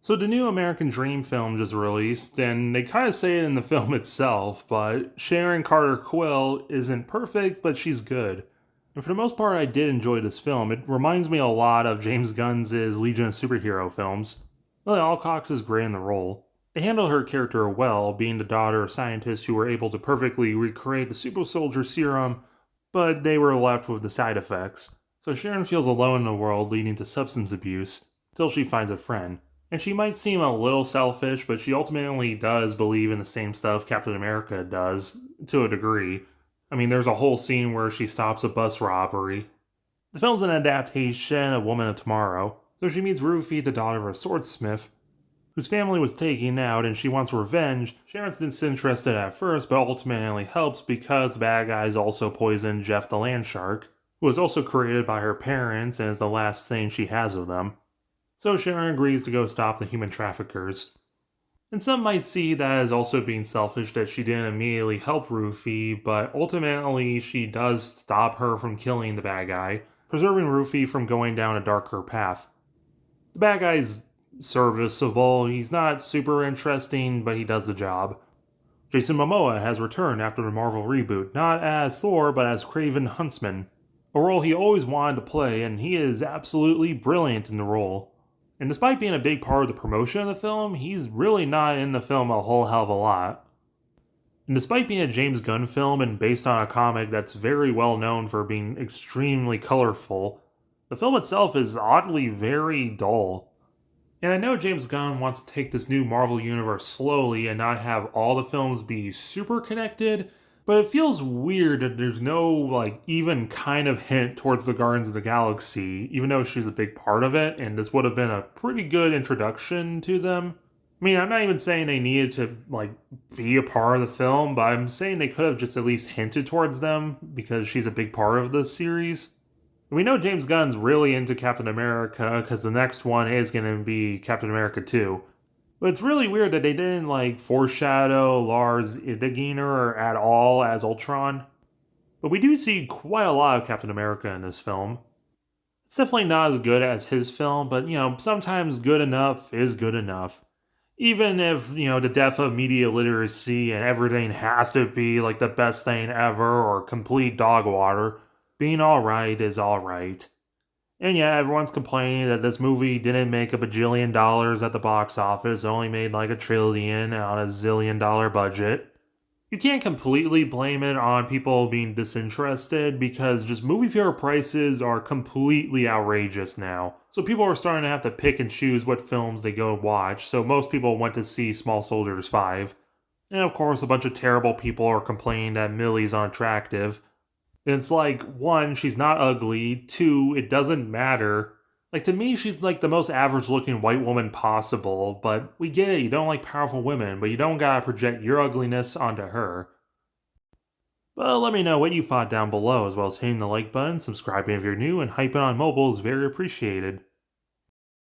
So the new American Dream film just released, and they kind of say it in the film itself, but Sharon Carter Quill isn't perfect, but she's good. And for the most part, I did enjoy this film. It reminds me a lot of James Gunn's Legion of Superhero films. Lily Alcox is great in the role. They handle her character well, being the daughter of scientists who were able to perfectly recreate the super soldier serum, but they were left with the side effects. So Sharon feels alone in the world, leading to substance abuse, till she finds a friend. And she might seem a little selfish, but she ultimately does believe in the same stuff Captain America does, to a degree. I mean, there's a whole scene where she stops a bus robbery. The film's an adaptation of Woman of Tomorrow, so she meets Rufi, the daughter of a swordsmith, whose family was taken out and she wants revenge. Sharon's disinterested at first, but ultimately helps because the bad guys also poisoned Jeff the Land Shark, who was also created by her parents and is the last thing she has of them. So Sharon agrees to go stop the human traffickers. And some might see that as also being selfish that she didn't immediately help Rufi, but ultimately she does stop her from killing the bad guy, preserving Rufi from going down a darker path. The bad guy's serviceable, he's not super interesting, but he does the job. Jason Momoa has returned after the Marvel reboot, not as Thor, but as Kraven Huntsman, a role he always wanted to play, and he is absolutely brilliant in the role. And despite being a big part of the promotion of the film, he's really not in the film a whole hell of a lot. And despite being a James Gunn film and based on a comic that's very well known for being extremely colorful, the film itself is oddly very dull. And I know James Gunn wants to take this new Marvel universe slowly and not have all the films be super connected, but it feels weird that there's no, even kind of hint towards the Guardians of the Galaxy, even though she's a big part of it, and this would have been a pretty good introduction to them. I mean, I'm not even saying they needed to, be a part of the film, but I'm saying they could have just at least hinted towards them, because she's a big part of the series. We know James Gunn's really into Captain America, because the next one is going to be Captain America 2. But it's really weird that they didn't foreshadow Lars Idiginer at all as Ultron. But we do see quite a lot of Captain America in this film. It's definitely not as good as his film, but sometimes good enough is good enough. Even if, the death of media literacy and everything has to be the best thing ever or complete dog water, being alright is alright. And yeah, everyone's complaining that this movie didn't make a bajillion dollars at the box office, only made $1 trillion on a $1 zillion budget. You can't completely blame it on people being disinterested because just movie theater prices are completely outrageous now. So people are starting to have to pick and choose what films they go watch, so most people went to see Small Soldiers 5. And of course, a bunch of terrible people are complaining that Millie's unattractive. It's one, she's not ugly. Two, it doesn't matter. To me, she's the most average looking white woman possible, but we get it, you don't like powerful women, but you don't gotta project your ugliness onto her. But let me know what you thought down below, as well as hitting the like button, subscribing if you're new, and hyping on mobile is very appreciated.